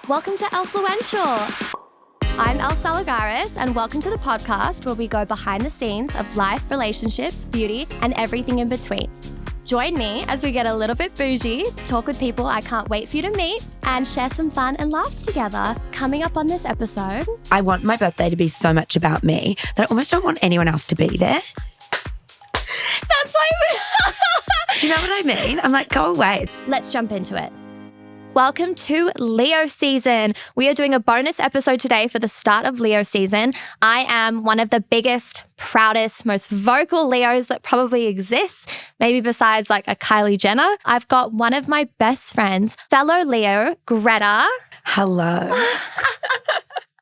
Welcome to Elfluential. I'm Elle Salagaris, and welcome to the podcast where we go behind the scenes of life, relationships, beauty, and everything in between. Join me as we get a little bit bougie, talk with people I can't wait for you to meet, and share some fun and laughs together. Coming up on this episode, I want my birthday to be so much about me that I almost don't want anyone else to be there. That's why Do you know what I mean? I'm like, go away. Let's jump into it. Welcome to Leo season. We are doing a bonus episode today for the start of Leo season. I am one of the biggest, proudest, most vocal Leos that probably exists, maybe besides like a Kylie Jenner. I've got one of my best friends, fellow Leo, Greta. Hello.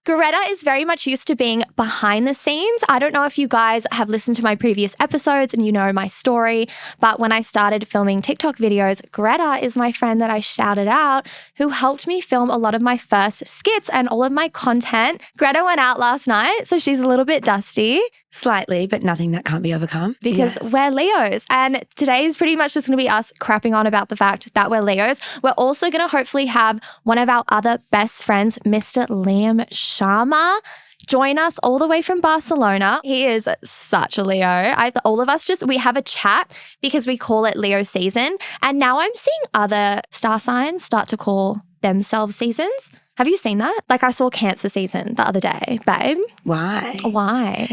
Greta is very much used to being behind the scenes. I don't know if you guys have listened to my previous episodes and you know my story, but when I started filming TikTok videos, Greta is my friend that I shouted out who helped me film a lot of my first skits and all of my content. Greta went out last night, so she's a little bit dusty. Slightly, but nothing that can't be overcome. Because we're Leos. And today is pretty much just going to be us crapping on about the fact that we're Leos. We're also going to hopefully have one of our other best friends, Mr. Liam Sharma, join us all the way from Barcelona. He is such a Leo. All of us we have a chat because we call it Leo season. And now I'm seeing other star signs start to call themselves seasons. Have you seen that? Like I saw Cancer season the other day, babe. Why?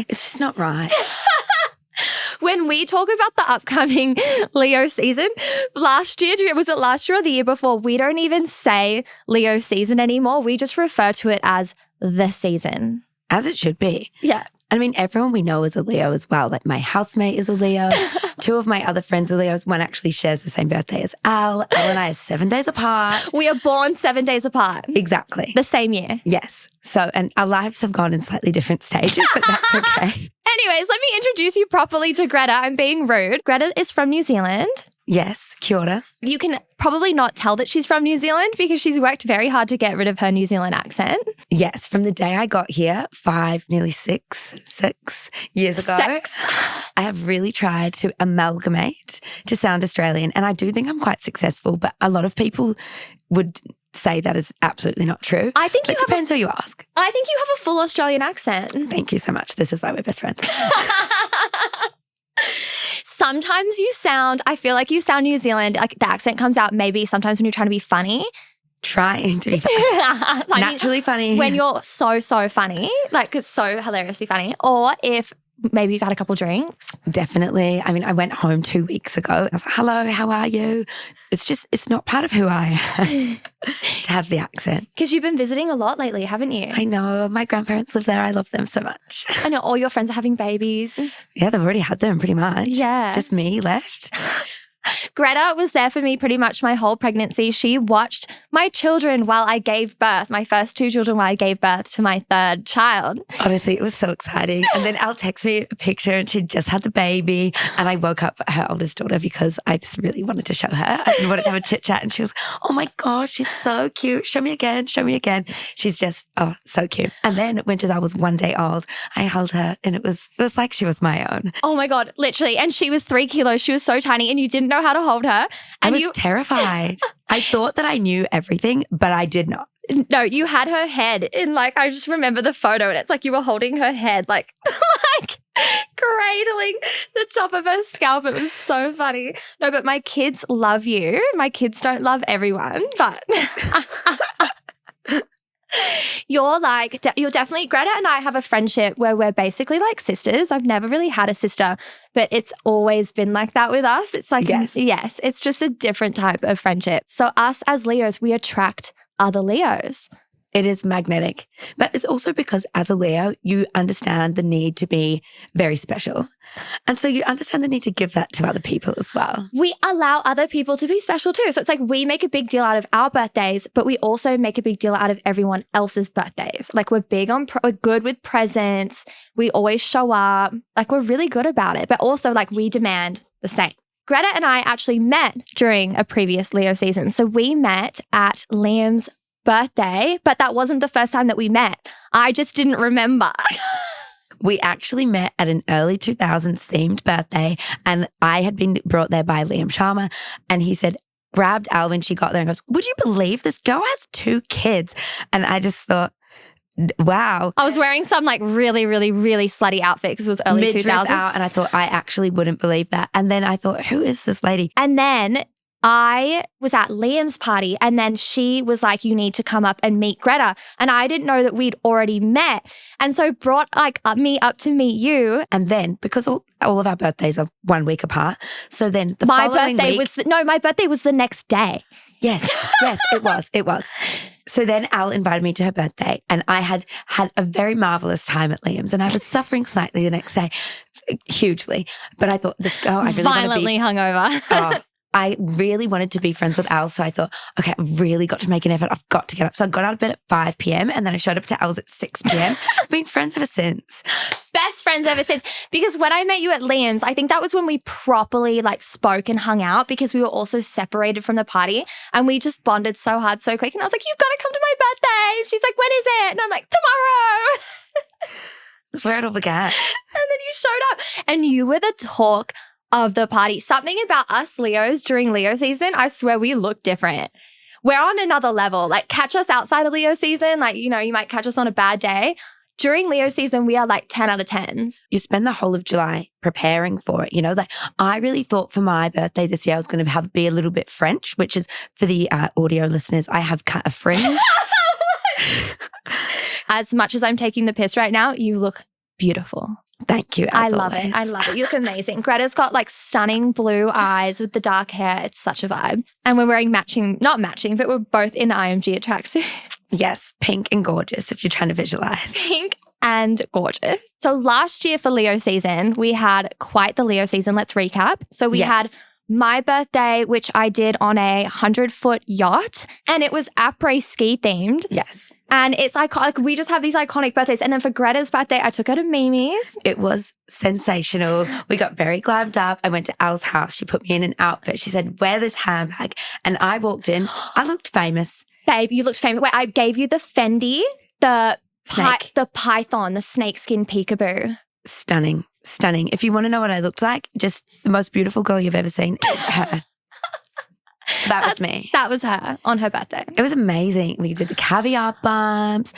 It's just not right. When we talk about the upcoming Leo season, was it last year or the year before? We don't even say Leo season anymore. We just refer to it as the season. As it should be. Yeah. I mean, everyone we know is a Leo as well. Like my housemate is a Leo. Two of my other friends are Leos. One actually shares the same birthday as Elle. Elle and I are 7 days apart. We are born 7 days apart. Exactly. The same year. Yes. So, and our lives have gone in slightly different stages, but that's okay. Anyways, let me introduce you properly to Greta. I'm being rude. Greta is from New Zealand. Yes, kia ora. You can probably not tell that she's from New Zealand because she's worked very hard to get rid of her New Zealand accent. Yes, from the day I got here, nearly six years ago, I have really tried to amalgamate to sound Australian. And I do think I'm quite successful, but a lot of people would say that is absolutely not true. I think it depends who you ask. I think you have a full Australian accent. Thank you so much. This is why we're best friends. Sometimes I feel like you sound New Zealand, like the accent comes out maybe sometimes when you're trying to be funny. Trying to be funny. Naturally funny. When you're so funny, like so hilariously funny, or if maybe you've had a couple drinks. Definitely. I mean, I went home 2 weeks ago. I was like, hello, how are you? It's not part of who I am to have the accent. Because you've been visiting a lot lately, haven't you? I know. My grandparents live there. I love them so much. I know all your friends are having babies. Yeah, they've already had them pretty much. Yeah. It's just me left. Greta was there for me pretty much my whole pregnancy. She watched my children while I gave birth, my first 2 children while I gave birth to my 3rd child. Honestly, it was so exciting. And then Elle texted me a picture and she just had the baby. And I woke up her oldest daughter because I just really wanted to show her. I wanted to have a chit chat. And she was, oh my gosh, she's so cute. Show me again. She's just, so cute. And then when Giselle was 1 day old, I held her and it was like she was my own. Oh my God, literally. And she was 3 kilos. She was so tiny and you didn't know how to hold her. And I was terrified. I thought that I knew everything, but I did not. No, you had her head in I just remember the photo and it's like you were holding her head like cradling the top of her scalp. It was so funny. No, but my kids love you. My kids don't love everyone, but you're definitely, Greta and I have a friendship where we're basically like sisters. I've never really had a sister, but it's always been like that with us. It's like, yes, it's just a different type of friendship. So us as Leos, we attract other Leos. It is magnetic. But it's also because as a Leo, you understand the need to be very special. And so you understand the need to give that to other people as well. We allow other people to be special too. So it's like we make a big deal out of our birthdays, but we also make a big deal out of everyone else's birthdays. Like we're good with presents. We always show up. Like we're really good about it. But also like we demand the same. Greta and I actually met during a previous Leo season. So we met at Liam's birthday, but that wasn't the first time that we met. I just didn't remember. We actually met at an early 2000s themed birthday and I had been brought there by Liam Sharma and he said, grabbed Elle when she got there and goes, would you believe this girl has 2 kids? And I just thought, wow. I was wearing some like really, really, really slutty outfit because it was early Midriff 2000s. out, and I thought, I actually wouldn't believe that. And then I thought, who is this lady? And then I was at Liam's party and then she was like, you need to come up and meet Greta. And I didn't know that we'd already met. And so brought me up to meet you. And then because all of our birthdays are 1 week apart. So then the my following birthday week. my birthday was the next day. Yes, it was. So then Elle invited me to her birthday and I had a very marvelous time at Liam's and I was suffering slightly the next day, hugely. But I thought, this girl, I really violently hungover. I really wanted to be friends with Elle. So I thought, okay, I've really got to make an effort. I've got to get up. So I got out of bed at 5 p.m. and then I showed up to Elle's at 6 p.m. I've been friends ever since. Best friends ever since. Because when I met you at Liam's, I think that was when we properly like spoke and hung out because we were also separated from the party and we just bonded so hard so quick. And I was like, you've got to come to my birthday. And she's like, when is it? And I'm like, tomorrow. That's where it all began. And then you showed up and you were the talk of the party. Something about us Leos during Leo season, I swear we look different. We're on another level. Like catch us outside of Leo season. Like, you know, you might catch us on a bad day. During Leo season, we are like 10 out of 10s. You spend the whole of July preparing for it. You know, like I really thought for my birthday this year, I was going to be a little bit French, which is for the audio listeners, I have cut a fringe. As much as I'm taking the piss right now, you look beautiful. Thank you. I love it. I love it. You look amazing. Greta's got like stunning blue eyes with the dark hair. It's such a vibe. And we're wearing not matching, but we're both in IMG tracksuit. Yes, pink and gorgeous if you're trying to visualize. Pink and gorgeous. So last year for Leo season, we had quite the Leo season. Let's recap. So we had my birthday, which I did on a 100-foot yacht, and it was après ski themed. Yes. And it's iconic. We just have these iconic birthdays. And then for Greta's birthday, I took her to Mimi's. It was sensational. We got very glammed up. I went to Elle's house. She put me in an outfit. She said, wear this handbag. And I walked in. I looked famous. Babe, you looked famous. Wait, I gave you the Fendi, the python, the snakeskin peekaboo. Stunning. Stunning. If you want to know what I looked like, just the most beautiful girl you've ever seen, her. That was me. That was her on her birthday. It was amazing. We did the caviar bumps,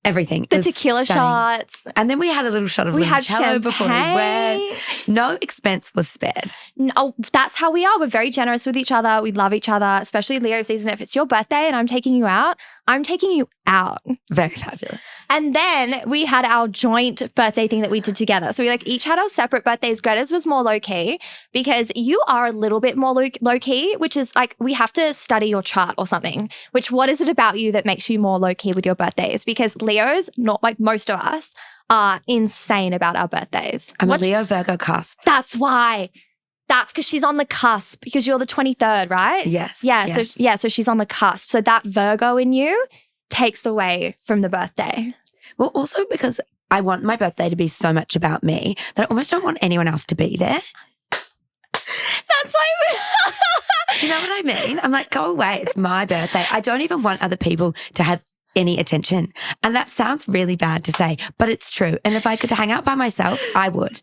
everything. The tequila shots. And then we had a little shot of limoncello before we went. No expense was spared. No, that's how we are. We're very generous with each other. We love each other, especially Leo season. If it's your birthday and I'm taking you out, I'm taking you out. Very fabulous. And then we had our joint birthday thing that we did together. So we like each had our separate birthdays. Greta's was more low key because you are a little bit more low key, which is like we have to study your chart or something. What is it about you that makes you more low key with your birthdays? Because Leos, not like most of us, are insane about our birthdays. I'm a Leo Virgo cusp. That's why. That's because she's on the cusp because you're the 23rd, right? Yes. Yeah. Yes. So she's on the cusp. So that Virgo in you takes away from the birthday. Well, also because I want my birthday to be so much about me that I almost don't want anyone else to be there. That's why. Do you know what I mean? I'm like, go away. It's my birthday. I don't even want other people to have any attention. And that sounds really bad to say, but it's true. And if I could hang out by myself, I would.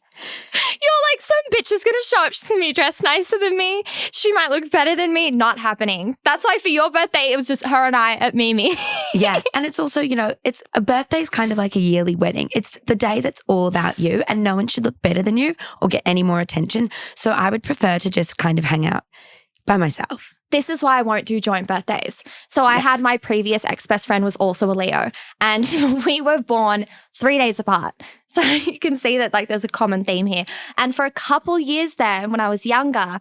You're like, some bitch is going to show up. She's going to be dressed nicer than me. She might look better than me. Not happening. That's why for your birthday, it was just her and I at Mimi. Yeah. And it's also, you know, it's a birthday is kind of like a yearly wedding. It's the day that's all about you and no one should look better than you or get any more attention. So I would prefer to just kind of hang out by myself. This is why I won't do joint birthdays. So I had my previous ex-best friend was also a Leo and we were born 3 days apart. So you can see that like there's a common theme here. And for a couple years there when I was younger,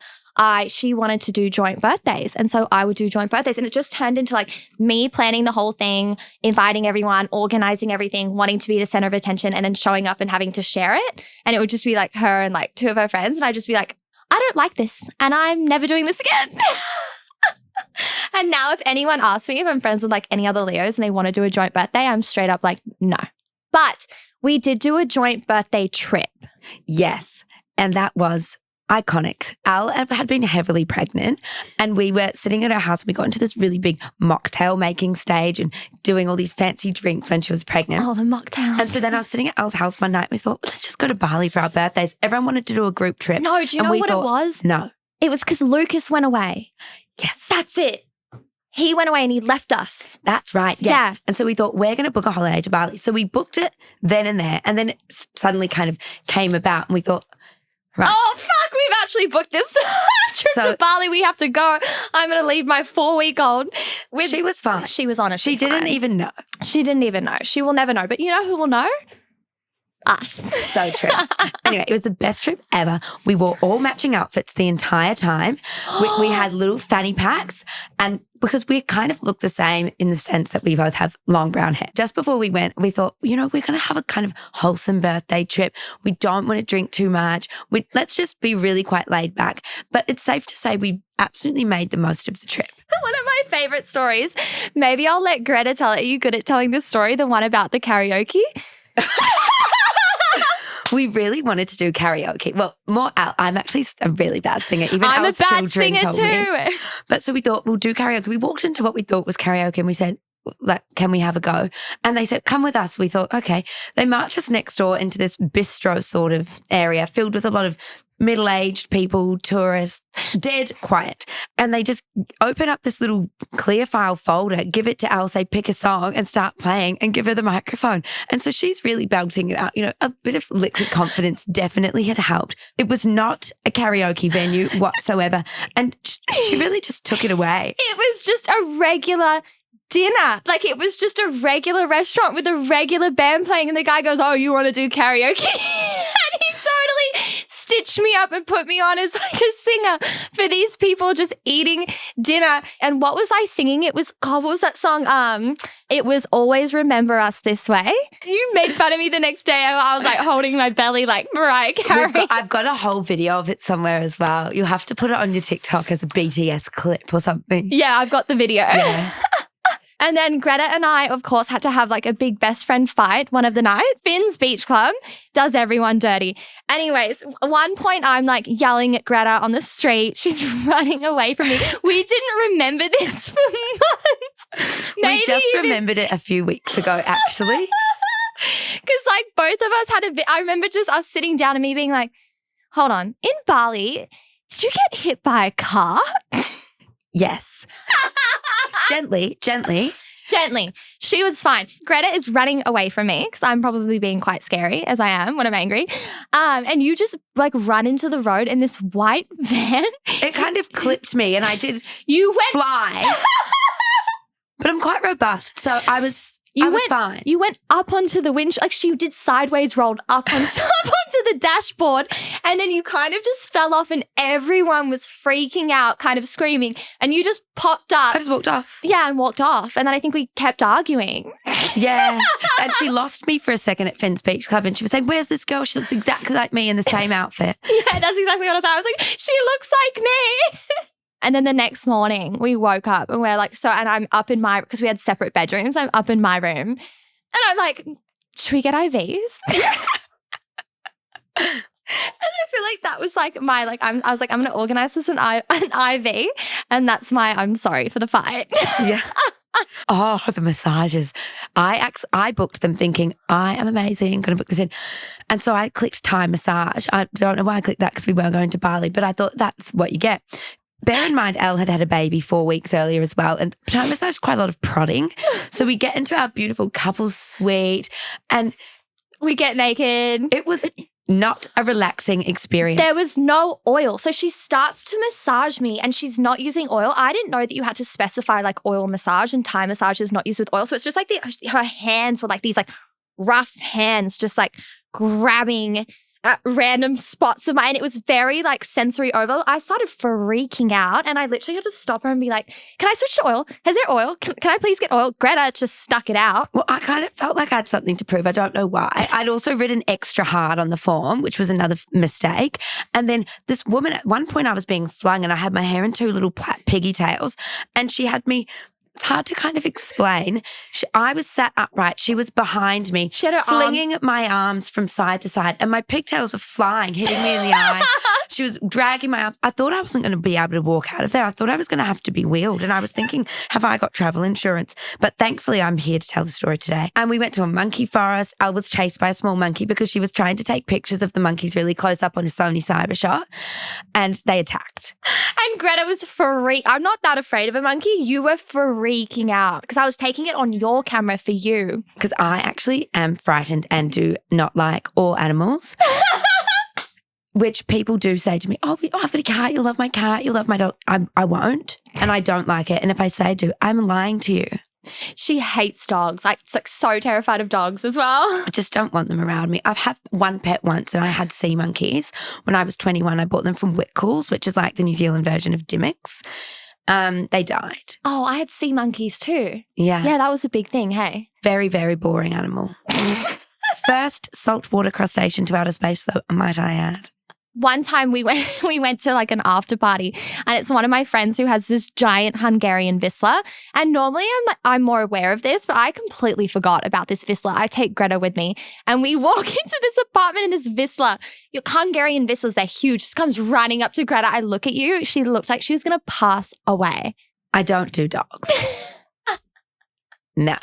she wanted to do joint birthdays. And so I would do joint birthdays. And it just turned into like me planning the whole thing, inviting everyone, organizing everything, wanting to be the center of attention and then showing up and having to share it. And it would just be like her and like 2 of her friends. And I'd just be like, I don't like this and I'm never doing this again. And now if anyone asks me if I'm friends with like any other Leos and they want to do a joint birthday, I'm straight up like, no. But we did do a joint birthday trip. Yes. And that was iconic. Elle had been heavily pregnant and we were sitting at her house. We got into this really big mocktail making stage and doing all these fancy drinks when she was pregnant. Oh, the mocktails. And so then I was sitting at Elle's house one night. We thought, let's just go to Bali for our birthdays. Everyone wanted to do a group trip. No, do you know what it was? No. It was because Lucas went away. Yes. That's it. He went away and he left us. That's right. Yes. Yeah. And so we thought we're going to book a holiday to Bali. So we booked it then and there. And then it suddenly kind of came about and we thought, right. Oh, fuck, we've actually booked this trip to Bali. We have to go. I'm going to leave my 4-week-old. She was fine. She was honestly She didn't fine. even know. She didn't even know. She will never know. But you know who will know? Us. So true. Anyway, it was the best trip ever. We wore all matching outfits the entire time. We had little fanny packs, and because we kind of look the same in the sense that we both have long brown hair. Just before we went, we thought, we're going to have a kind of wholesome birthday trip. We don't want to drink too much. Let's just be really quite laid back. But it's safe to say we absolutely made the most of the trip. One of my favorite stories. Maybe I'll let Greta tell it. Are you good at telling this story? The one about the karaoke? We really wanted to do karaoke. Well, more out. I'm actually a really bad singer. Even I'm a Al's bad children singer told me. too. But so we thought we'll do karaoke. We walked into what we thought was karaoke and we said, can we have a go? And they said, come with us. We thought, okay. They marched us next door into this bistro sort of area filled with a lot of middle-aged people, tourists, dead quiet. And they just open up this little clear file folder, give it to Elle, say, pick a song and start playing and give her the microphone. And so she's really belting it out. A bit of liquid confidence definitely had helped. It was not a karaoke venue whatsoever. And she really just took it away. It was just a regular dinner. Like, it was just a regular restaurant with a regular band playing, and the guy goes, oh, you want to do karaoke? And he totally stitched me up and put me on as like a singer for these people just eating dinner. And what was I singing? It was, God, what was that song? It was Always Remember Us This Way. You made fun of me the next day. I was like holding my belly like Mariah Carey. I've got a whole video of it somewhere as well. You'll have to put it on your TikTok as a BTS clip or something. Yeah, I've got the video. Yeah. And then Greta and I, of course, had to have like a big best friend fight one of the nights. Finn's Beach Club does everyone dirty. Anyways, at one point I'm like yelling at Greta on the street. She's running away from me. We didn't remember this for months. We just remembered it a few weeks ago, actually. Because like both of us had a bit, I remember just us sitting down and me being like, hold on, in Bali, did you get hit by a car? Yes. Gently. She was fine. Greta is running away from me because I'm probably being quite scary, as I am when I'm angry. And you just like run into the road in this white van. It kind of clipped me and I did fly. But I'm quite robust, so I was fine. You went up onto the winch, like she did sideways, rolled up onto the dashboard, and then you kind of just fell off and everyone was freaking out, kind of screaming, and you just popped up. I just walked off. Yeah, and walked off. And then I think we kept arguing. Yeah. And she lost me for a second at Finn's Beach Club and she was saying, where's this girl? She looks exactly like me in the same outfit. Yeah, that's exactly what I was. I was like, she looks like me. And then the next morning we woke up and we're like, and I'm up in because we had separate bedrooms. I'm up in my room and I'm like, should we get IVs? And I feel like that was like I was like, I'm going to organize this an IV. And that's I'm sorry for the fight. Yeah. Oh, the massages. I booked them thinking, I am amazing, going to book this in. And so I clicked Thai massage. I don't know why I clicked that because we were going to Bali, but I thought that's what you get. Bear in mind, Elle had a baby 4 weeks earlier as well, and Thai massage is quite a lot of prodding. So we get into our beautiful couples suite and we get naked. It was not a relaxing experience. There was no oil. So she starts to massage me and she's not using oil. I didn't know that you had to specify like oil massage, and Thai massage is not used with oil. So it's just like her hands were like these like rough hands just like grabbing at random spots of mine. And it was very like sensory over. I started freaking out and I literally had to stop her and be like, can I switch to oil? Is there oil? Can I please get oil? Greta just stuck it out. Well, I kind of felt like I had something to prove. I don't know why. I'd also written extra hard on the form, which was another mistake. And then this woman, at one point I was being flung and I had my hair in two little piggy tails and she had me. It's hard to kind of explain. I was sat upright. She was behind me, she had her flinging my arms from side to side, and my pigtails were flying, hitting me in the eye. She was dragging my arm. I thought I wasn't going to be able to walk out of there. I thought I was going to have to be wheeled. And I was thinking, have I got travel insurance? But thankfully, I'm here to tell the story today. And we went to a monkey forest. Elle was chased by a small monkey because she was trying to take pictures of the monkeys really close up on a Sony Cybershot. And they attacked. And Greta was I'm not that afraid of a monkey. You were freaking out because I was taking it on your camera for you. Because I actually am frightened and do not like all animals. Which people do say to me, oh, I've got a cat, you'll love my cat, you'll love my dog. I won't, and I don't like it. And if I say I do, I'm lying to you. She hates dogs. It's like so terrified of dogs as well. I just don't want them around me. I've had one pet once and I had sea monkeys. When I was 21, I bought them from Whitcoulls, which is like the New Zealand version of Dimmicks. They died. Oh, I had sea monkeys too. Yeah. Yeah, that was a big thing, hey? Very, very boring animal. First saltwater crustacean to outer space, though, might I add. One time we went to like an after party, and it's one of my friends who has this giant Hungarian Whistler. And normally I'm more aware of this, but I completely forgot about this Whistler. I take Greta with me, and we walk into this apartment in this Whistler. Your Hungarian Whistlers, they're huge. Just comes running up to Greta. I look at you. She looked like she was going to pass away. I don't do dogs. No.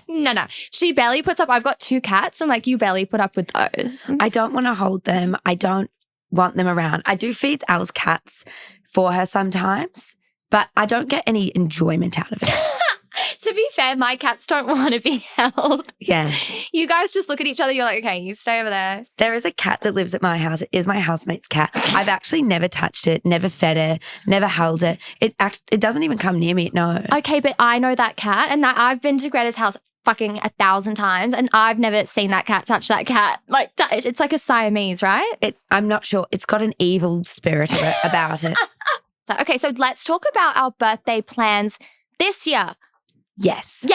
No. She barely puts up. I've got 2 cats, and like you barely put up with those. I don't want to hold them. I don't want them around. I do feed Elle's cats for her sometimes, but I don't get any enjoyment out of it. To be fair, my cats don't want to be held. Yeah. You guys just look at each other. You're like, okay, you stay over there. There is a cat that lives at my house. It is my housemate's cat. I've actually never touched it, never fed it, never held it. It doesn't even come near me. It knows. Okay, but I know that cat, and that I've been to Greta's house fucking 1,000 times, and I've never seen that cat touch that cat. Like, it's like a Siamese, right? I'm not sure. It's got an evil spirit about it. So let's talk about our birthday plans this year. Yes.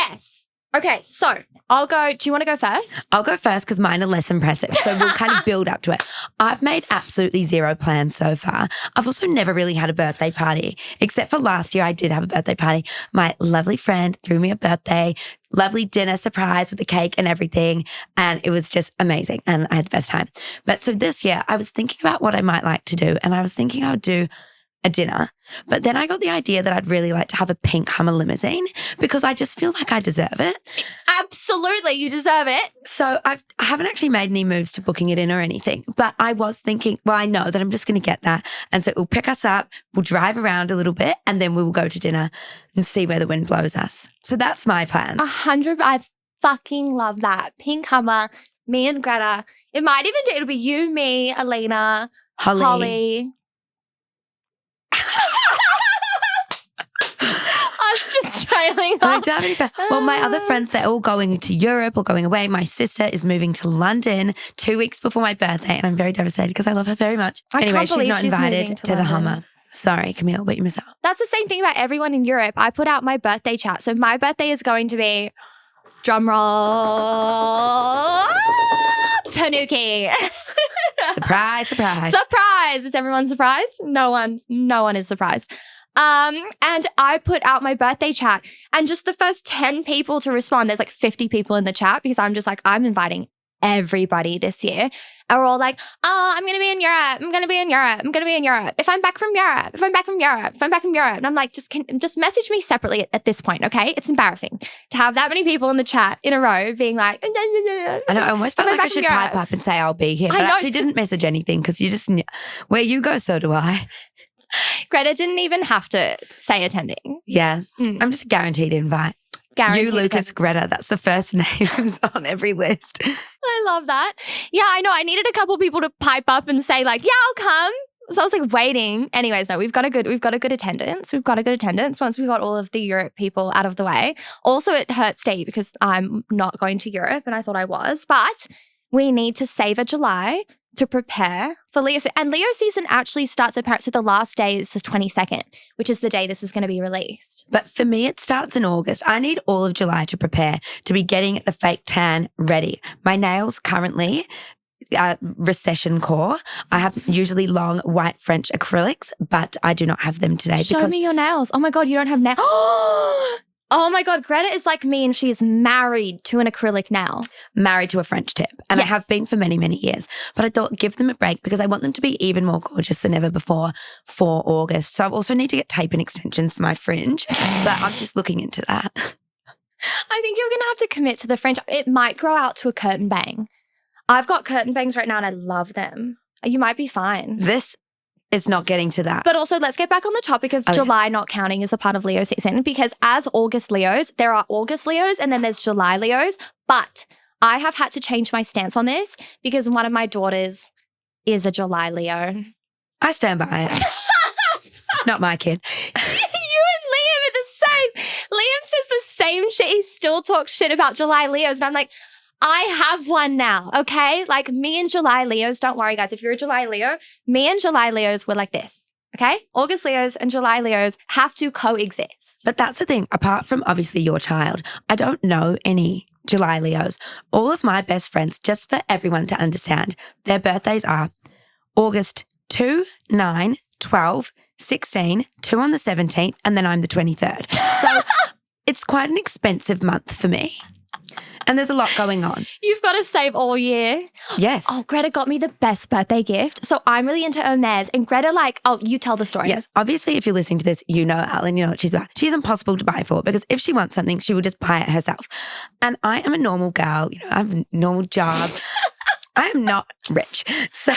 Okay, so I'll go. Do you want to go first? I'll go first because mine are less impressive. So we'll kind of build up to it. I've made absolutely zero plans so far. I've also never really had a birthday party, except for last year I did have a birthday party. My lovely friend threw me a birthday, lovely dinner surprise with the cake and everything. And it was just amazing. And I had the best time. But so this year I was thinking about what I might like to do. And I was thinking I would do a dinner. But then I got the idea that I'd really like to have a pink Hummer limousine because I just feel like I deserve it. Absolutely, you deserve it. So I haven't actually made any moves to booking it in or anything, but I was thinking, well, I know that I'm just going to get that. And so it will pick us up, we'll drive around a little bit, and then we will go to dinner and see where the wind blows us. So that's my plans. 100. I fucking love that. Pink Hummer, me and Greta. It might even it'll be you, me, Alina, Holly. Us just trailing off. Well, my other friends, they're all going to Europe or going away. My sister is moving to London 2 weeks before my birthday, and I'm very devastated because I love her very much. Anyway, she's not invited to the Hummer. Sorry, Camille, but you miss out. That's the same thing about everyone in Europe. I put out my birthday chat. So my birthday is going to be, drum roll, Tanuki. Surprise. Surprise. Is everyone surprised? No one is surprised. And I put out my birthday chat, and just the first 10 people to respond, there's like 50 people in the chat because I'm just like, I'm inviting everybody this year. And we're all like, oh, I'm going to be in Europe. I'm going to be in Europe. I'm going to be in Europe. If I'm back from Europe. And I'm like, just message me separately at this point, okay? It's embarrassing to have that many people in the chat in a row being like, I know, I almost felt like I should pipe up and say I'll be here. But I actually didn't message anything because you just, where you go, so do I. Greta didn't even have to say attending. Yeah. I'm just a guaranteed invite. You, Lucas, Greta. That's the first names on every list. I love that. Yeah, I know. I needed a couple people to pipe up and say like, yeah, I'll come. So I was like waiting. Anyways, no, we've got a good attendance. We've got a good attendance once we got all of the Europe people out of the way. Also, it hurts Steve because I'm not going to Europe and I thought I was. But we need to save a July to prepare for Leo. And Leo season actually starts apparently. So the last day is the 22nd, which is the day this is going to be released. But for me, it starts in August. I need all of July to prepare, to be getting the fake tan ready. My nails currently recession core. I have usually long white French acrylics, but I do not have them today. Show me your nails. Oh my God, you don't have nails. Oh my God, Greta is like me and she is married to an acrylic nail. Married to a French tip. And I Yes. have been for many, many years. But I thought give them a break because I want them to be even more gorgeous than ever before for August. So I also need to get tape and extensions for my fringe. But I'm just looking into that. I think you're going to have to commit to the French. It might grow out to a curtain bang. I've got curtain bangs right now and I love them. You might be fine. This is not getting to that. But also, let's get back on the topic of July not counting as a part of Leo season, because as August Leos, there are August Leos and then there's July Leos. But I have had to change my stance on this because one of my daughters is a July Leo. I stand by it. Not my kid. You and Liam are the same. Liam says the same shit. He still talks shit about July Leos. And I'm like, I have one now, okay? Like me and July Leos, don't worry guys. If you're a July Leo, me and July Leos were like this, okay? August Leos and July Leos have to coexist. But that's the thing. Apart from obviously your child, I don't know any July Leos. All of my best friends, just for everyone to understand, their birthdays are August 2, 9, 12, 16, 2 on the 17th, and then I'm the 23rd. So it's quite an expensive month for me. And there's a lot going on. You've got to save all year. Yes. Oh, Greta got me the best birthday gift. So I'm really into Hermes. And Greta you tell the story. Yes. Obviously, if you're listening to this, you know Ellen, you know what she's about. She's impossible to buy for because if she wants something, she will just buy it herself. And I am a normal girl. You know, I have a normal job. I am not rich. So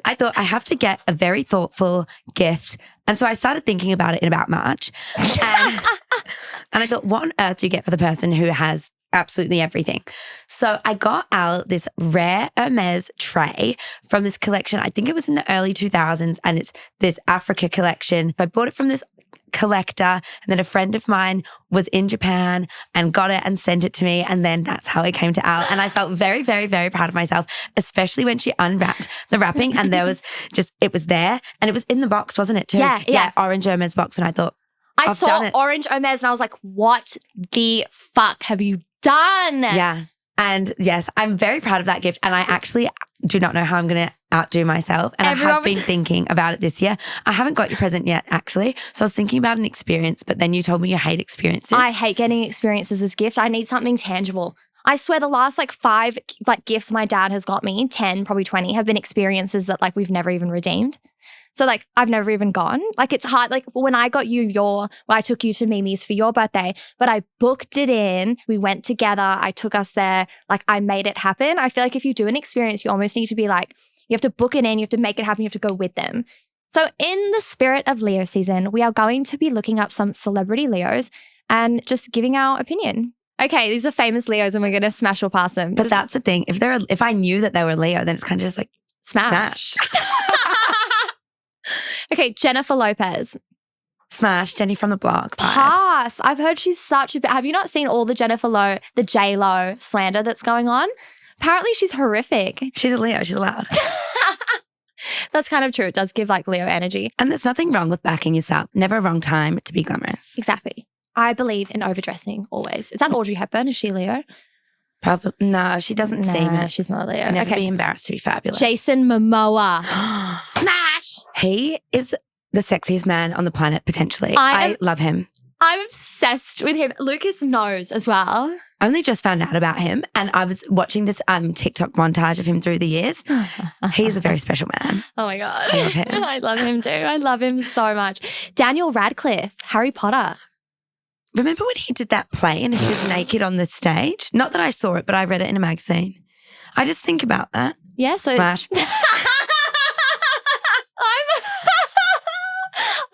I thought I have to get a very thoughtful gift. And so I started thinking about it in about March. And I thought, what on earth do you get for the person who has absolutely everything? So I got out this rare Hermes tray from this collection. I think it was in the early 2000s and it's this Africa collection. I bought it from this collector and then a friend of mine was in Japan and got it and sent it to me. And then that's how it came to Elle. And I felt very, very, very proud of myself, especially when she unwrapped the wrapping and there was it was there and it was in the box, wasn't it too? Yeah. Orange Hermes box. And I thought, I saw orange Hermes and I was like, what the fuck have you done? Yeah. And yes, I'm very proud of that gift. And I actually do not know how I'm going to outdo myself. And I have been thinking about it this year. I haven't got your present yet, actually. So I was thinking about an experience, but then you told me you hate experiences. I hate getting experiences as gifts. I need something tangible. I swear the last 5 gifts my dad has got me, 10, probably 20, have been experiences that we've never even redeemed. So I've never even gone. It's hard. When I got you I took you to Mimi's for your birthday, but I booked it in. We went together. I took us there. I made it happen. I feel like if you do an experience, you almost need to be you have to book it in. You have to make it happen. You have to go with them. So in the spirit of Leo season, we are going to be looking up some celebrity Leos and just giving our opinion. Okay, these are famous Leos and we're going to smash or pass them. But that's the thing. If I knew that they were Leo, then it's kind of just smash. Okay, Jennifer Lopez. Smash, Jenny from the block. Pass. I've heard she's such a... Have you not seen all the the J-Lo slander that's going on? Apparently she's horrific. She's a Leo. She's allowed. That's kind of true. It does give Leo energy. And there's nothing wrong with backing yourself. Never a wrong time to be glamorous. Exactly. I believe in overdressing always. Is that Audrey Hepburn? Is she Leo? Probably. No, she doesn't seem it. She's not a Leo. Never be embarrassed to be fabulous. Jason Momoa. Smash! He is the sexiest man on the planet, potentially. I love him. I'm obsessed with him. Lucas knows as well. I only just found out about him and I was watching this TikTok montage of him through the years. He's a very special man. Oh my God. I love him. I love him too. I love him so much. Daniel Radcliffe, Harry Potter. Remember when he did that play and he was naked on the stage? Not that I saw it, but I read it in a magazine. I just think about that. Yeah, so smash.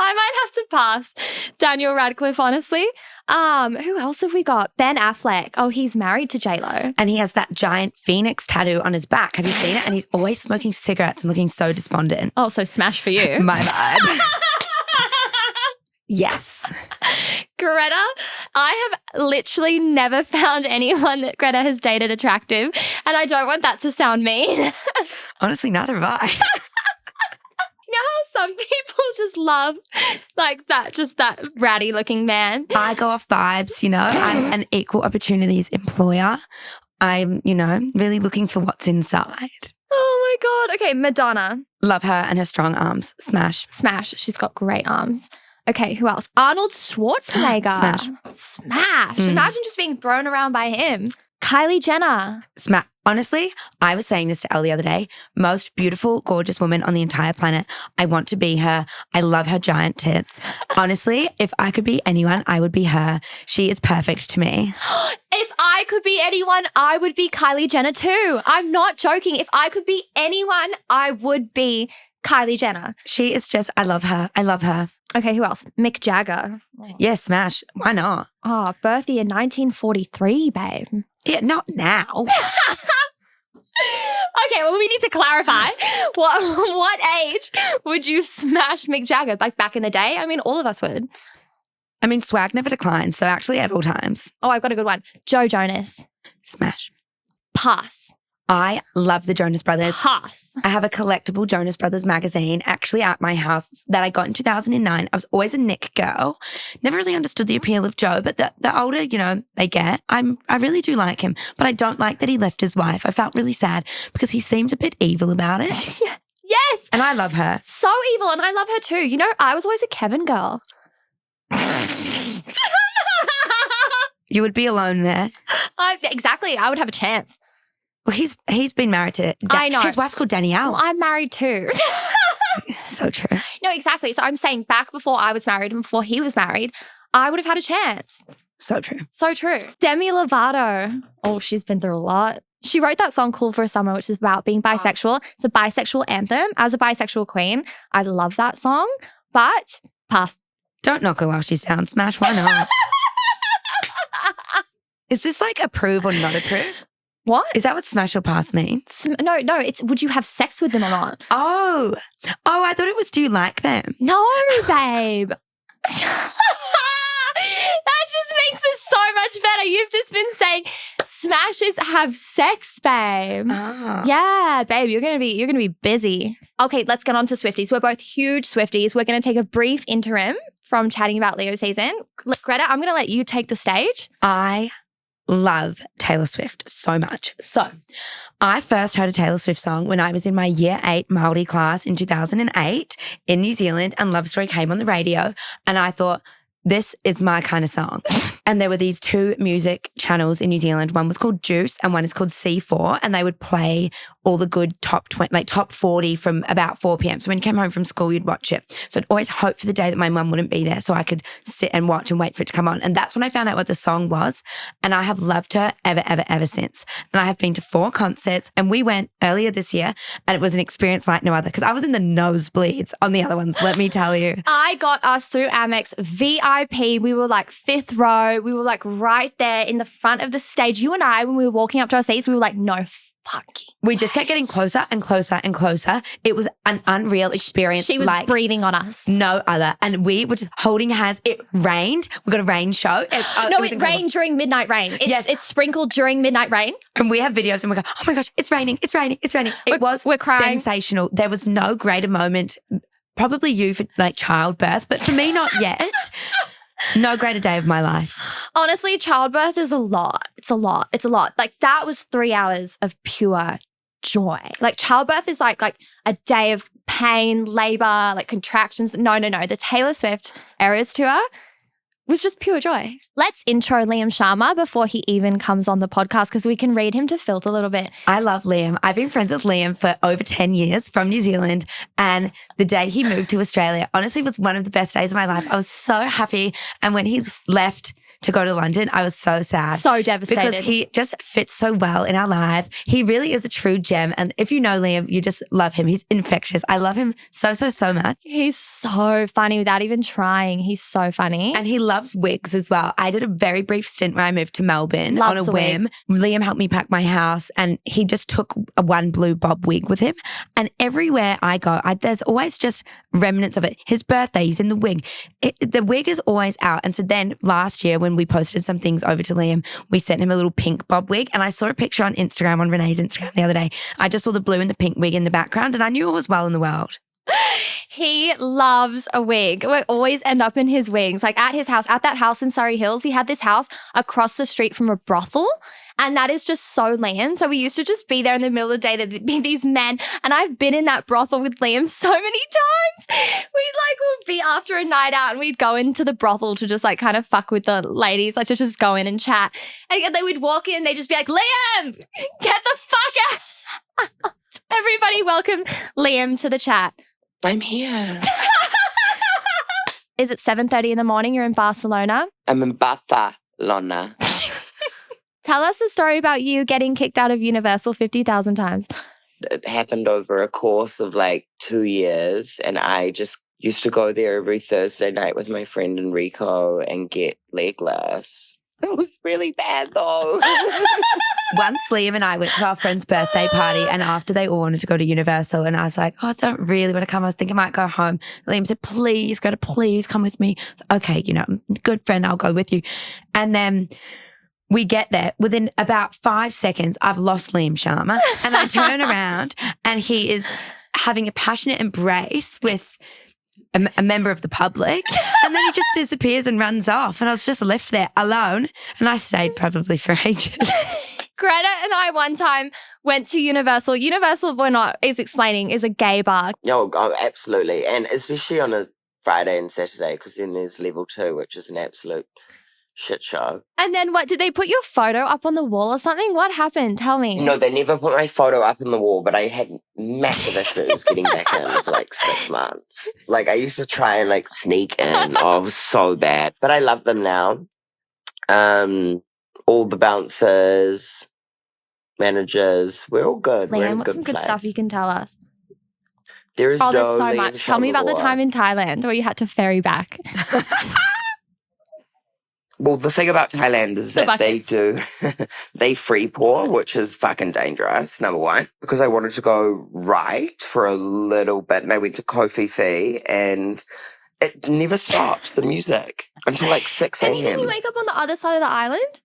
I might have to pass Daniel Radcliffe, honestly. Who else have we got? Ben Affleck. Oh, he's married to J-Lo. And he has that giant phoenix tattoo on his back. Have you seen it? And he's always smoking cigarettes and looking so despondent. Oh, so smash for you. My bad. Yes. Greta, I have literally never found anyone that Greta has dated attractive, and I don't want that to sound mean. Honestly, neither have I. You know how some people just love that ratty looking man? I go off vibes, I'm an equal opportunities employer. I'm, really looking for what's inside. Oh my God. Okay, Madonna. Love her and her strong arms. Smash. Smash. She's got great arms. Okay, who else? Arnold Schwarzenegger. Smash. Smash. Imagine just Schwarzenegger. Smash. Imagine just being thrown around by him. Kylie Jenner. Honestly, I was saying this to Elle the other day. Most beautiful, gorgeous woman on the entire planet. I want to be her. I love her giant tits. Honestly, if I could be anyone, I would be her. She is perfect to me. If I could be anyone, I would be Kylie Jenner too. I'm not joking. If I could be anyone, I would be Kylie Jenner. She is just, I love her. I love her. Okay, who else? Mick Jagger. Yeah, smash. Why not? Oh, birth year 1943, babe. Yeah, not now. Okay, well, we need to clarify. What age would you smash Mick Jagger? Like back in the day? I mean, all of us would. I mean, swag never declines, so actually at all times. Oh, I've got a good one. Joe Jonas. Smash. Pass. I love the Jonas Brothers. Pass. I have a collectible Jonas Brothers magazine actually at my house that I got in 2009. I was always a Nick girl. Never really understood the appeal of Joe, but the older, they get, I really do like him. But I don't like that he left his wife. I felt really sad because he seemed a bit evil about it. Yes. And I love her. So evil, and I love her too. I was always a Kevin girl. You would be alone there. Exactly. I would have a chance. Well, he's been married to I know. His wife's called Danielle. Well, I'm married too. So true. No, exactly. So I'm saying back before I was married and before he was married, I would have had a chance. So true. So true. Demi Lovato. Oh, she's been through a lot. She wrote that song Cool for a Summer, which is about being bisexual. It's a bisexual anthem. As a bisexual queen, I love that song, but pass. Don't knock her while she's down. Smash, why not? Is this like approve or not approve? What? Is that what smash or pass means? No, it's would you have sex with them or not? Oh, I thought it was do you like them? No, babe. That just makes this so much better. You've just been saying smashes have sex, babe. Oh. Yeah, babe, you're gonna be busy. Okay, let's get on to Swifties. We're both huge Swifties. We're gonna take a brief interim from chatting about Leo season. Greta, I'm gonna let you take the stage. I love Taylor Swift so much. So I first heard a Taylor Swift song when I was in my year 8 Māori class in 2008 in New Zealand, and Love Story came on the radio, and I thought, this is my kind of song. And there were these 2 music channels in New Zealand. One was called Juice and one is called C4. And they would play all the good top 20, like top 40 from about 4 p.m. So when you came home from school, you'd watch it. So I'd always hope for the day that my mum wouldn't be there so I could sit and watch and wait for it to come on. And that's when I found out what the song was. And I have loved her ever since. And I have been to 4 concerts, and we went earlier this year, and it was an experience like no other because I was in the nosebleeds on the other ones, let me tell you. I got us through Amex VIP. We were like 5th row. We were like right there in the front of the stage. You and I, when we were walking up to our seats, we were like, no fucking. We just kept getting closer and closer and closer. It was an unreal experience. She was like breathing on us. No other. And we were just holding hands. It rained. We got a rain show. It rained during midnight rain. It's sprinkled during midnight rain. And we have videos and we go, oh my gosh, it's raining. It's raining. It's raining. We're crying. Sensational. There was no greater moment. Probably you for like childbirth, but for me, not yet. No greater day of my life. Honestly, childbirth is a lot. It's a lot. Like that was 3 hours of pure joy. Like childbirth is like a day of pain, labor, like contractions. No. The Taylor Swift Eras Tour was just pure joy. Let's intro Liam Sharma before he even comes on the podcast because we can read him to filth a little bit. I love Liam. I've been friends with Liam for over 10 years from New Zealand, and the day he moved to Australia honestly was one of the best days of my life. I was so happy, and when he left to go to London, I was so sad. So devastated. Because he just fits so well in our lives. He really is a true gem. And if you know Liam, you just love him. He's infectious. I love him so much. He's so funny without even trying. He's so funny. And he loves wigs as well. I did a very brief stint where I moved to Melbourne on a whim. Liam helped me pack my house, and he just took a one blue bob wig with him. And everywhere I go, there's always just remnants of it. His birthday, he's in the wig. The wig is always out. And so then last year when we posted some things over to Liam, we sent him a little pink bob wig, and I saw a picture on Instagram, on Renee's Instagram the other day. I just saw the blue and the pink wig in the background, and I knew it was well in the world. He loves a wig. We always end up in his wigs. Like at his house, at that house in Surrey Hills, he had this house across the street from a brothel. And that is just so Liam. So we used to just be there in the middle of the day. There'd be these men. And I've been in that brothel with Liam so many times. Would be after a night out and we'd go into the brothel to just like kind of fuck with the ladies, like to just go in and chat. And they would walk in, they'd just be like, Liam, get the fuck out. Everybody welcome Liam to the chat. I'm here. Is it 7:30 in the morning? You're in Barcelona? I'm in Barcelona. Tell us the story about you getting kicked out of Universal 50,000 times. It happened over a course of like 2 years, and I just used to go there every Thursday night with my friend Enrico and get legless. It was really bad though. Once Liam and I went to our friend's birthday party, and after they all wanted to go to Universal, and I was like, oh, I don't really want to come. I was thinking I might go home. Liam said, please, Greta, please come with me. Okay, I'm a good friend. I'll go with you. And then we get there. Within about 5 seconds, I've lost Liam Sharma. And I turn around and he is having a passionate embrace with a member of the public. And then he just disappears and runs off. And I was just left there alone. And I stayed probably for ages. Greta and I one time went to Universal. Universal, if we're not, is explaining, is a gay bar. Oh, absolutely. And especially on a Friday and Saturday, because then there's level 2, which is an absolute shit show. And then what, did they put your photo up on the wall or something? What happened? Tell me. No, they never put my photo up on the wall, but I had massive issues getting back in for like 6 months. Like I used to try and like sneak in. Oh, it was so bad. But I love them now. All the bouncers, managers, we're all good. We're in Liam, a what's good some good place. stuff you can tell us? There is there's no so Liam much. Tell me about the Sharma time in Thailand where you had to ferry back. Well, the thing about Thailand is that they free pour, which is fucking dangerous, number one, because I wanted to go right for a little bit and I went to Koh Phi Phi and it never stopped, the music, until like 6 And didn't you a.m. wake up on the other side of the island?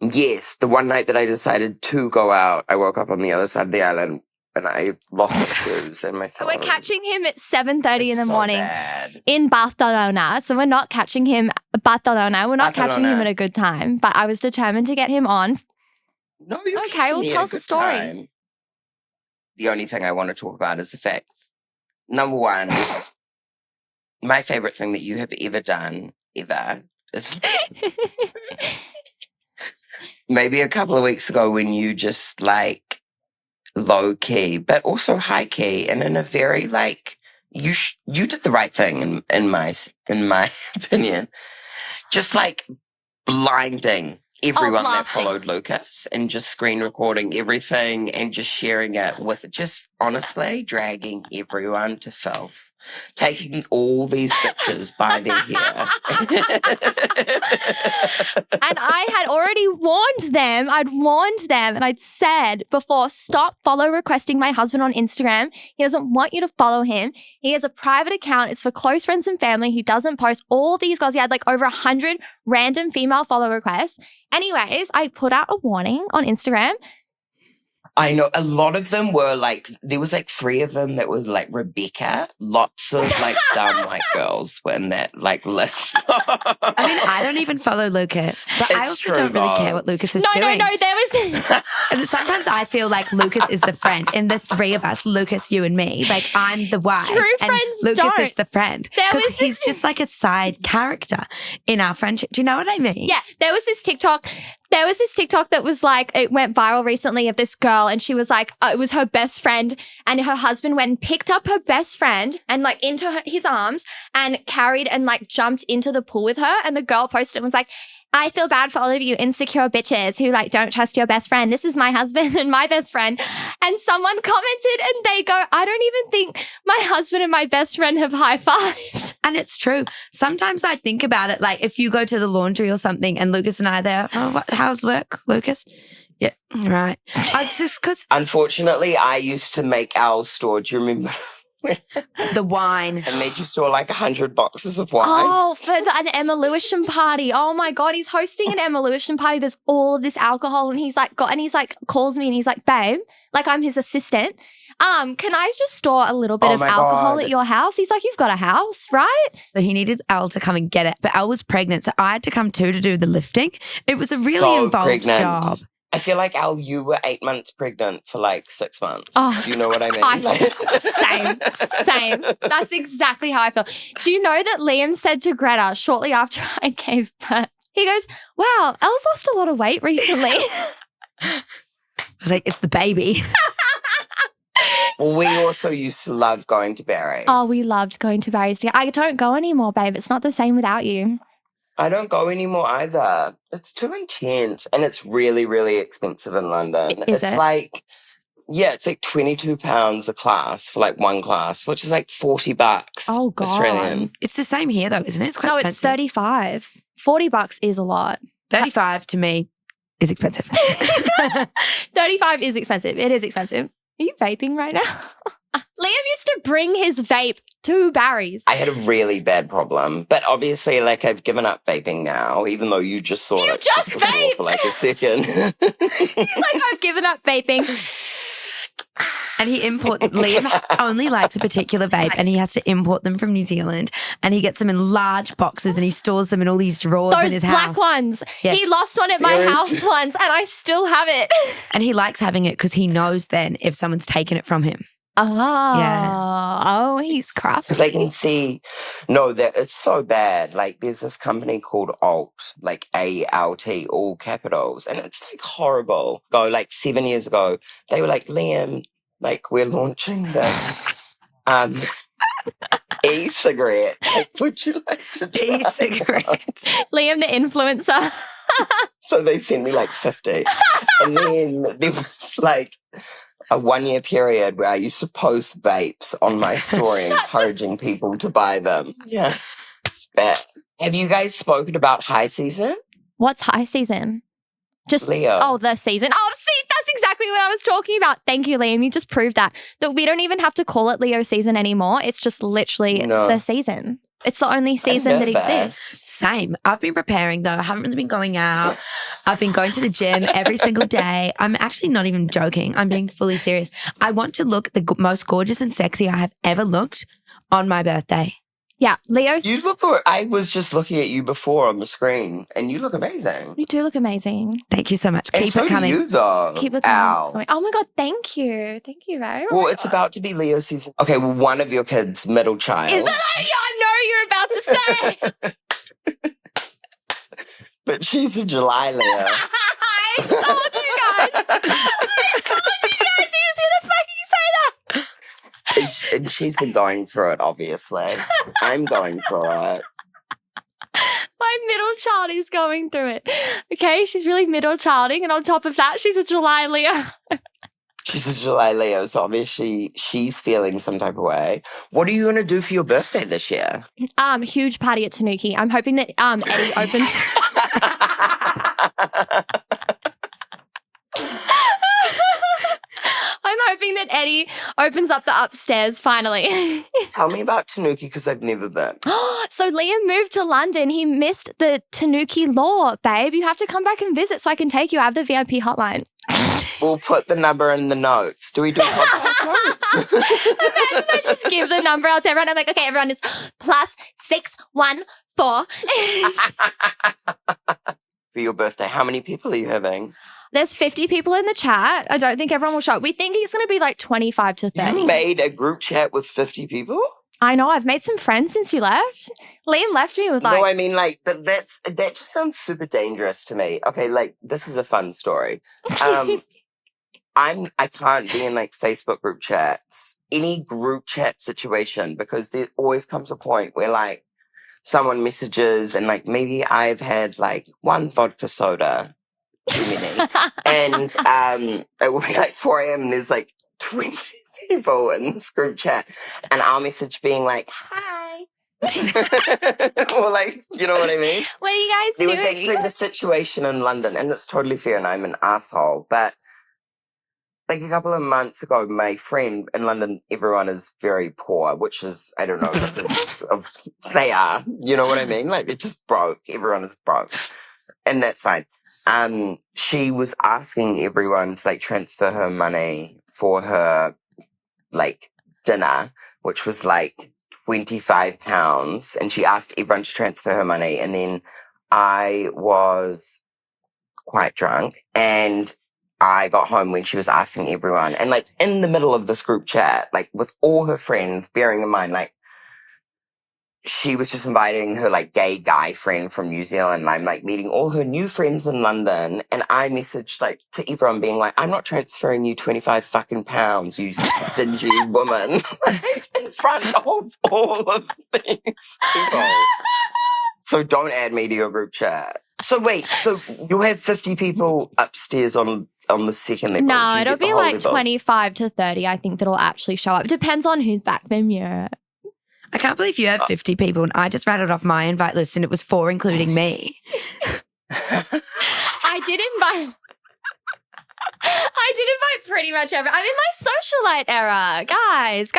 Yes, the one night that I decided to go out, I woke up on the other side of the island and I lost my shoes and my phone. We're catching him at 7:30 in the so morning bad. in Barcelona. So we're not catching him Barcelona. We're not catching him Barcelona. at a good time. But I was determined to get him on. No, you're Okay, catching well, me at tell a us the good story. time. The only thing I want to talk about is the fact, number one, my favorite thing that you have ever done, is maybe a couple of weeks ago when you just like low key, but also high key, and in a very like you did the right thing in my opinion, just like blinding everyone that blasting. followed Lucas and just screen recording everything and just sharing it with just honestly dragging everyone to filth, taking all these bitches by their hair. And I had already warned them. I'd warned them and I'd said before, stop follow requesting my husband on Instagram. He doesn't want you to follow him. He has a private account. It's for close friends and family. He doesn't post all these girls. He had like over 100 random female follow requests. Anyways, I put out a warning on Instagram. I know a lot of them were like, there was like 3 of them that were like Rebecca. Lots of like dumb white girls were in that like list. I mean, I don't even follow Lucas, but I It's also true, don't really though. care what Lucas is No, doing. there was... And sometimes I feel like Lucas is the friend. In the 3 of us, Lucas, you and me, like I'm the wife. True and friends Lucas don't. is the friend. There Because was he's this- just like a side character in our friendship. Do you know what I mean? Yeah, there was this TikTok that was like, it went viral recently of this girl and she was like, it was her best friend and her husband went and picked up her best friend and like into his arms and carried and like jumped into the pool with her. And the girl posted and was like, I feel bad for all of you insecure bitches who like don't trust your best friend. This is my husband and my best friend. And someone commented and they go, I don't even think my husband and my best friend have high-fived. And it's true. Sometimes I think about it, like if you go to the laundry or something and Lucas and I are there, how's work, Lucas? Yeah, right. I just because Unfortunately, I used to make our store. Do you remember? The wine. And they just saw like 100 boxes of wine. Oh, for an Emma Lewisham party. Oh my God, he's hosting an Emma Lewisham party. There's all of this alcohol, and he's like, calls me and he's like, babe, like I'm his assistant. Can I just store a little bit Oh of my alcohol God. at your house? He's like, you've got a house, right? So he needed Elle to come and get it. But Elle was pregnant, so I had to come too to do the lifting. It was a really So involved pregnant. job. I feel like, Al, you were 8 months pregnant for like 6 months. Oh, Do you know what I mean? Same. That's exactly how I feel. Do you know that Liam said to Greta shortly after I gave birth, he goes, wow, Elle's lost a lot of weight recently. I was like, it's the baby. Well, we also used to love going to Barry's. Oh, we loved going to Barry's together. I don't go anymore, babe. It's not the same without you. I don't go anymore either. It's too intense, and it's really, really expensive in London. Is it's it? like, yeah, it's like £22 a class for like one class, which is like $40 Oh, God. Australian. It's the same here though, isn't it? It's quite No, expensive. it's 35. $40 is a lot. 35 to me is expensive. 35 is expensive. It is expensive. Are you vaping right now? Liam used to bring his vape to Barry's. I had a really bad problem, but obviously, like, I've given up vaping now, even though you just saw You it just before vaped! for like a second. He's like, I've given up vaping. And Liam only likes a particular vape and he has to import them from New Zealand and he gets them in large boxes and he stores them in all these drawers in Those his black house. ones. Yes. He lost one at my house once and I still have it. And he likes having it because he knows then if someone's taken it from him. Oh, Yeah. Oh, he's crafty. Because they can see, no, that it's so bad. Like, there's this company called Alt, like ALT, all capitals, and it's like horrible. Like 7 years ago, they were like, Liam, like, we're launching this e-cigarette. Like, would you like to try E-cigarette. Liam, the influencer. So they sent me like 50. And then there was like a 1 year period where I used to post vapes on my story encouraging people to buy them. Yeah. It's bad. Have you guys spoken about high season? What's high season? Just Leo. Oh, the season. Oh, see, that's exactly what I was talking about. Thank you, Liam. You just proved that we don't even have to call it Leo season anymore. It's just literally the season. It's the only season that exists. Same. I've been preparing though. I haven't really been going out. I've been going to the gym every single day. I'm actually not even joking. I'm being fully serious. I want to look the most gorgeous and sexy I have ever looked on my birthday. Yeah, Leo. You look, I was just looking at you before on the screen and you look amazing. You do look amazing. Take you so much. And Keep so it coming. do you though. Keep it Ow. coming. Oh my God, thank you. Thank you, babe. Well, it's about to be Leo season. Okay, well, one of your kids, middle child. Is that? Yeah, I know you're about to say. But she's a July Leo. I told you guys. I told you guys he was going to fucking say that. And she's been going through it, obviously. I'm going through it. My middle child is going through it. Okay, she's really middle childing, and on top of that, she's a July Leo. She's a July Leo, so obviously she's feeling some type of way. What are you going to do for your birthday this year? Huge party at Tanuki. I'm hoping that Eddie opens. I'm hoping that Eddie opens up the upstairs finally. Tell me about Tanuki because I've never been. So Liam moved to London. He missed the Tanuki law, babe. You have to come back and visit so I can take you. I have the VIP hotline. We'll put the number in the notes. Do we do podcast notes? Imagine I just give the number out to everyone. I'm like, okay, everyone is +614. For your birthday, how many people are you having? There's 50 people in the chat. I don't think everyone will show up. We think it's going to be like 25 to 30. You made a group chat with 50 people? I know. I've made some friends since you left. Liam left me with like... No, I mean, like, but that just sounds super dangerous to me. Okay, like, this is a fun story. I can't be in like Facebook group chats, any group chat situation, because there always comes a point where like someone messages and like maybe I've had like one vodka soda too many, and it will be like 4 a.m. and there's like 20 people in this group chat, and I'll message being like, "Hi," or like, you know what I mean? What are you guys There doing? was actually the situation in London, and it's totally fair, and I'm an asshole, but like a couple of months ago, my friend in London, everyone is very poor, which is, I don't know, because of, they are, you know what I mean? Like, they're just broke. Everyone is broke. And that's fine. She was asking everyone to, like, transfer her money for her, like, dinner, which was, like, £25. And she asked everyone to transfer her money. And then I was quite drunk and I got home when she was asking everyone, and like in the middle of this group chat, like with all her friends, bearing in mind, like she was just inviting her like gay guy friend from New Zealand, and I'm like meeting all her new friends in London, and I messaged like to everyone being like, I'm not transferring you 25 fucking pounds, you stingy woman, like, in front of all of these people. So don't add me to your group chat. So wait, so you'll have 50 people upstairs on the second level? No, Do you it'll get the be whole like level? 25 to 30, I think, that'll actually show up. Depends on who's back the mirror. I can't believe you have 50 people and I just rattled off my invite list and it was 4, including me. I did invite pretty much everyone. I'm in my socialite era. Guys.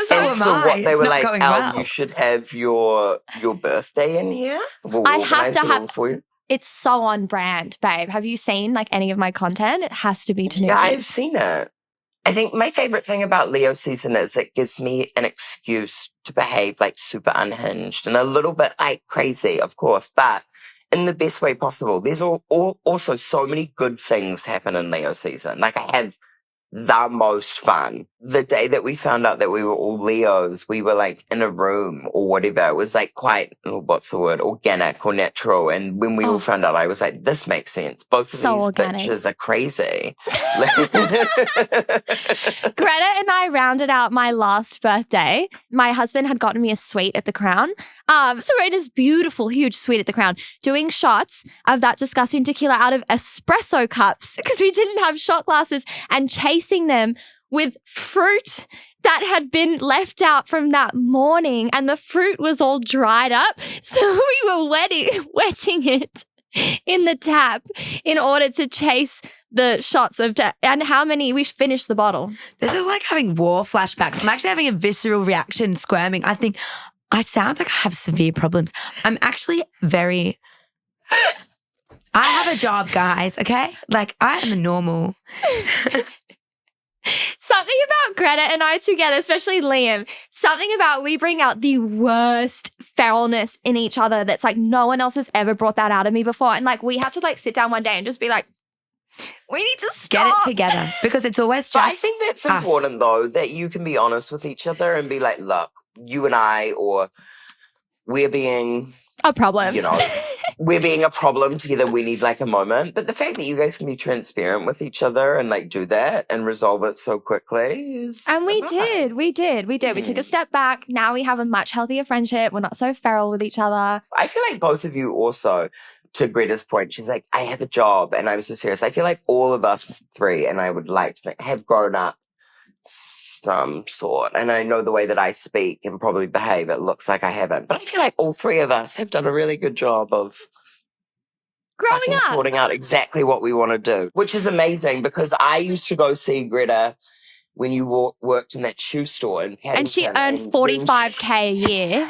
So And am so I. what they It's were not like, going Al, well. you should have your birthday in here. We'll I have organise to it have- all for you. It's so on brand, babe. Have you seen like any of my content? It has to be Tanuki. Yeah, I've seen it. I think my favorite thing about Leo season is it gives me an excuse to behave like super unhinged and a little bit like crazy, of course, but in the best way possible. There's also so many good things happen in Leo season. Like I have the most fun. The day that we found out that we were all Leos, we were like in a room or whatever. It was like quite, what's the word, organic or natural. And when we all found out, I was like, this makes sense. Both of So these organic. bitches are crazy. Greta and I rounded out my last birthday. My husband had gotten me a suite at the Crown. So we're in this beautiful, huge suite at the Crown, doing shots of that disgusting tequila out of espresso cups because we didn't have shot glasses, and chasing them with fruit that had been left out from that morning, and the fruit was all dried up. So we were wetting it in the tap in order to chase the shots of and how many we finished the bottle. This is like having war flashbacks. I'm actually having a visceral reaction, squirming. I think I sound like I have severe problems. I'm actually very... I have a job, guys, okay? Like, I am a normal... Something about Greta and I together, especially Liam, something about we bring out the worst feralness in each other that's like no one else has ever brought that out of me before. And like we had to like sit down one day and just be like, we need to stop. Get it together, because it's always But just I think that's us. important though, that you can be honest with each other and be like, look, you and I, or we're being a problem. You know, we're being a problem together. We need like a moment. But the fact that you guys can be transparent with each other and like do that and resolve it so quickly is. And we did. We took a step back. Now we have a much healthier friendship. We're not so feral with each other. I feel like both of you also, to Greta's point, she's like, I have a job. And I was so serious. I feel like all of us three, and I would like to have grown up some sort. And I know the way that I speak and probably behave, it looks like I haven't. But I feel like all three of us have done a really good job of growing up, sorting out exactly what we want to do, which is amazing because I used to go see Greta when you worked in that shoe store in Paddington. And she earned $45,000 a year.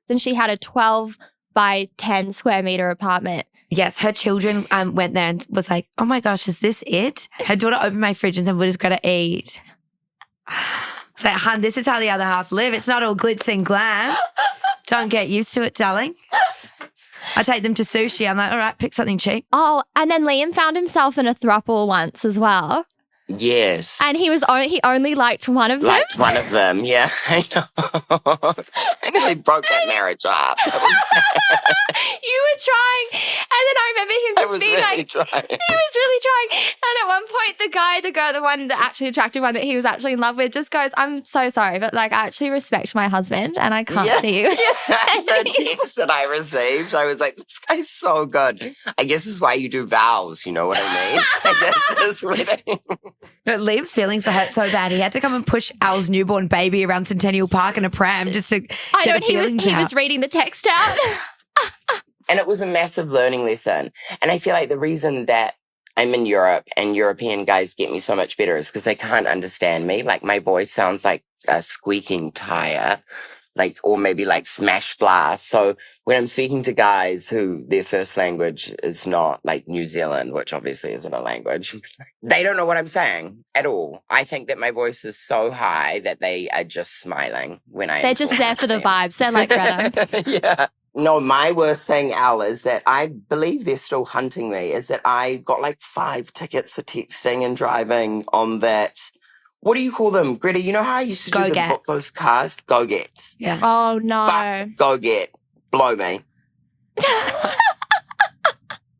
Then she had a 12 by 10 square meter apartment. Yes, her children went there and was like, oh my gosh, is this it? Her daughter opened my fridge and said, what does Greta eat? It's like, hun, this is how the other half live. It's not all glitz and glam. Don't get used to it, darling. I take them to sushi. I'm like, all right, pick something cheap. Oh, and then Liam found himself in a throuple once as well. Yes. And he only liked one of them. Liked one of them, yeah. I know. I nearly broke that marriage off. You were trying. And then I remember him just being really like, trying. he was really trying. And at one point, the actually attractive one that he was actually in love with just goes, I'm so sorry, but like I actually respect my husband and I can't see you. Yeah. The text that I received, I was like, this guy's so good. I guess this is why you do vows, you know what I mean? This wedding. But Liam's feelings were hurt so bad. He had to come and push Al's newborn baby around Centennial Park in a pram just to get the feelings he out. was reading the text out. And it was a massive learning lesson. And I feel like the reason that I'm in Europe and European guys get me so much better is because they can't understand me. Like my voice sounds like a squeaking tire, like, or maybe like smashed glass. So when I'm speaking to guys who their first language is not like New Zealand, which obviously isn't a language, they don't know what I'm saying at all. I think that my voice is so high that they are just smiling when I am They're just there for the vibes. They're like Greta. yeah. No, my worst thing, Elle, is that I believe they're still hunting me, is that I got like 5 tickets for texting and driving on that. What do you call them? Greta, you know how I used to book those cars? Go-gets. Yeah. Oh, no. Fuck, go-get. Blow me.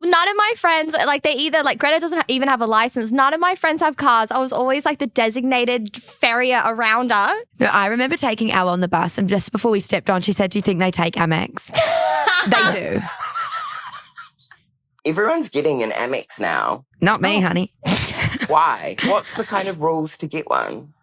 None of my friends, like they either, like Greta doesn't even have a license. None of my friends have cars. I was always like the designated farrier around her. No, I remember taking Elle on the bus, and just before we stepped on, she said, "Do you think they take Amex?" They do. Everyone's getting an Amex now. Not me, honey. Why? What's the kind of rules to get one?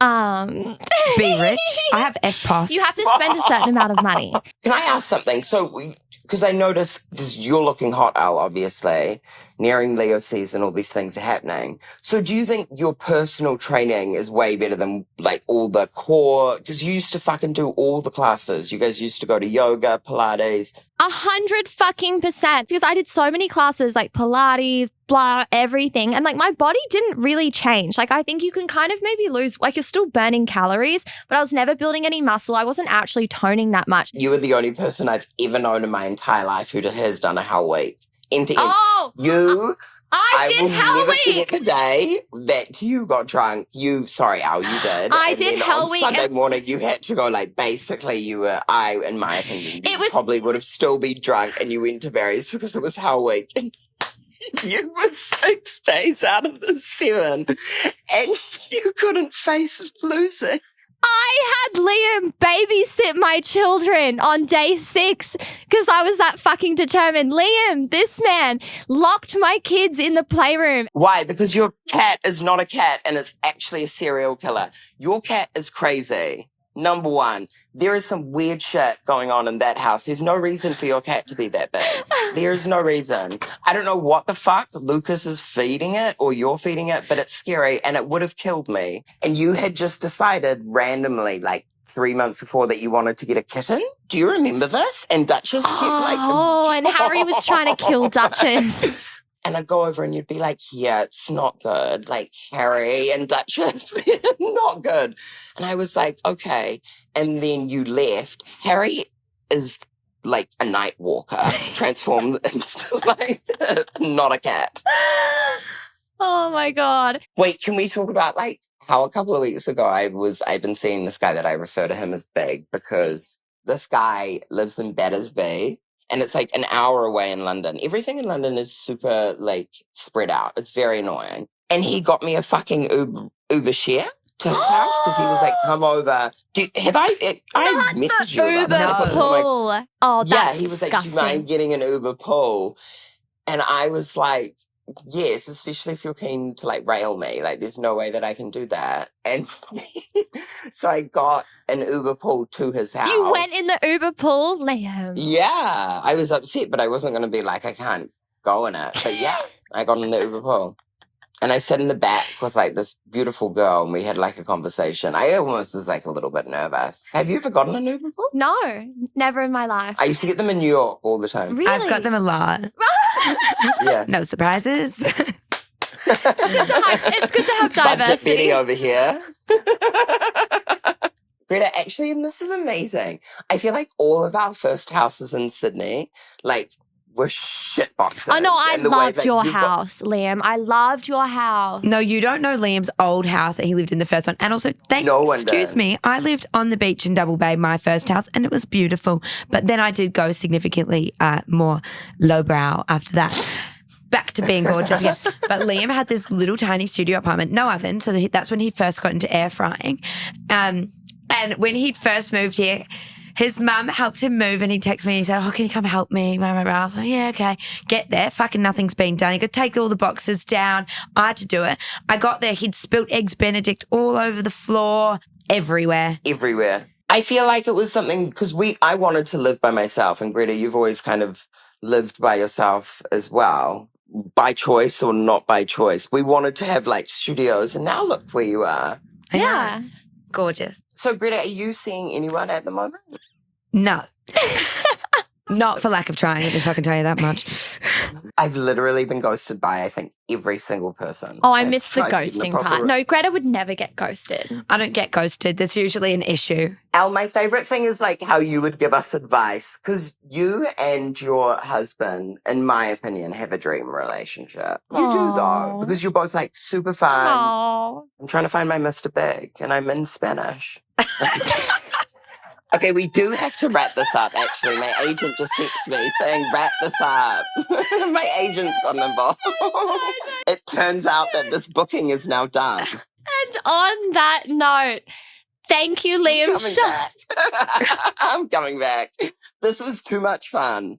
Be rich. I have FPOS. You have to spend a certain amount of money. Can I ask something? So, because I noticed, because you're looking hot, Elle, obviously, nearing Leo season, all these things are happening. So do you think your personal training is way better than like all the core? Because you used to fucking do all the classes. You guys used to go to yoga, Pilates. 100% because I did so many classes like Pilates, blah, everything. And like my body didn't really change. Like I think you can kind of maybe lose, like you're still burning calories, but I was never building any muscle. I wasn't actually toning that much. You were the only person I've ever known in my entire life who has done a Hell Week. End to end. Oh! You... I did Hell will never Week. forget the day that you got drunk. Sorry, Al, you did. I did Hell Week. On Sunday morning, you had to go, like, basically in my opinion, probably would have still been drunk and you went to Barry's because it was Hell Week. And you were 6 days out of the 7 and you couldn't face losing. I had Liam babysit my children on day 6 because I was that fucking determined. Liam, this man, locked my kids in the playroom. Why? Because your cat is not a cat and it's actually a serial killer. Your cat is crazy. Number one, there is some weird shit going on in that house. There's no reason for your cat to be that big. There's no reason. I don't know what the fuck Lucas is feeding it or you're feeding it, but it's scary and it would have killed me. And you had just decided randomly, like 3 months before, that you wanted to get a kitten. Do you remember this? And Duchess kept like... Oh, and Harry was trying to kill Duchess. And I'd go over and you'd be like, yeah, it's not good. Like, Harry and Duchess, not good. And I was like, okay. And then you left. Harry is like a night walker, transformed into like not a cat. Oh my God. Wait, can we talk about like how a couple of weeks ago I've been seeing this guy that I refer to him as Big because this guy lives in Battersby. And it's like an hour away in London. Everything in London is super like spread out. It's very annoying. And he got me a fucking Uber share to his house because he was like, come over. I messaged you about that? Uber pool. Oh, that's yeah, he was disgusting. like, do you mind getting an Uber pool? And I was like, yes, especially if you're keen to like rail me. Like, there's no way that I can do that. And so I got an Uber pool to his house. You went in the Uber pool, Liam? Yeah, I was upset, but I wasn't going to be like, I can't go in it. But yeah, I got in the Uber pool. And I sat in the back with like this beautiful girl and we had like a conversation. I almost was like a little bit nervous. Have you ever gotten an Uber pool? No, never in my life. I used to get them in New York all the time. Really? I've got them a lot. Yeah. No surprises. It's good to have Budget diversity. Betty over here. Greta, actually, and this is amazing. I feel like all of our first houses in Sydney, like, were shit boxes. Oh, no, I And the way loved that your you've got- house, Liam. I loved your house. No, you don't know Liam's old house that he lived in the first one. And also, No one excuse did. me, I lived on the beach in Double Bay, my first house, and it was beautiful. But then I did go significantly more lowbrow after that. Back to being gorgeous again. But Liam had this little tiny studio apartment, no oven. So that's when he first got into air frying. And when he'd first moved here, his mum helped him move and he texted me and he said, oh, can you come help me? Blah, blah, blah. I was like, yeah, okay. Get there. Fucking nothing's been done. He could take all the boxes down. I had to do it. I got there. He'd spilt Eggs Benedict all over the floor, everywhere. Everywhere. I feel like it was something, because I wanted to live by myself. And Greta, you've always kind of lived by yourself as well. by choice or not by choice. We wanted to have like studios, and now look where you are. I know. Yeah. Gorgeous. So, Greta, are you seeing anyone at the moment? No. Not for lack of trying, if I can tell you that much. I've literally been ghosted by, I think, every single person. Oh, I I've missed the tried to get in a ghosting proper part. No, Greta would never get ghosted. I don't get ghosted. There's usually an issue. Elle, my favorite thing is like how you would give us advice, because you and your husband, in my opinion, have a dream relationship. You do though, Aw. because you're both like super fun. Oh. I'm trying to find my Mr. Big, and I'm in Spanish. Okay, we do have to wrap this up, actually. My agent just texted me saying, wrap this up. My agent's gotten involved. It turns out that this booking is now done. And on that note, thank you, Liam. I'm coming back. This was too much fun.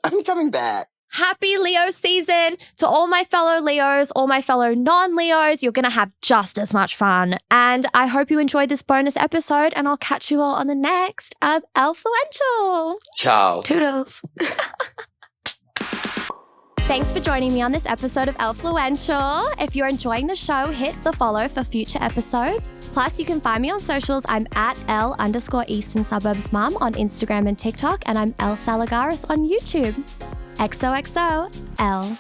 I'm coming back. Happy Leo season to all my fellow Leos, all my fellow non-Leos. You're going to have just as much fun. And I hope you enjoyed this bonus episode, and I'll catch you all on the next of Elfluential. Ciao. Toodles. Thanks for joining me on this episode of Elfluential. If you're enjoying the show, hit the follow for future episodes. Plus, you can find me on socials. I'm at Elle_Eastern Suburbs Mum on Instagram and TikTok, and I'm Elle Salagaris on YouTube. XOXO, Elle.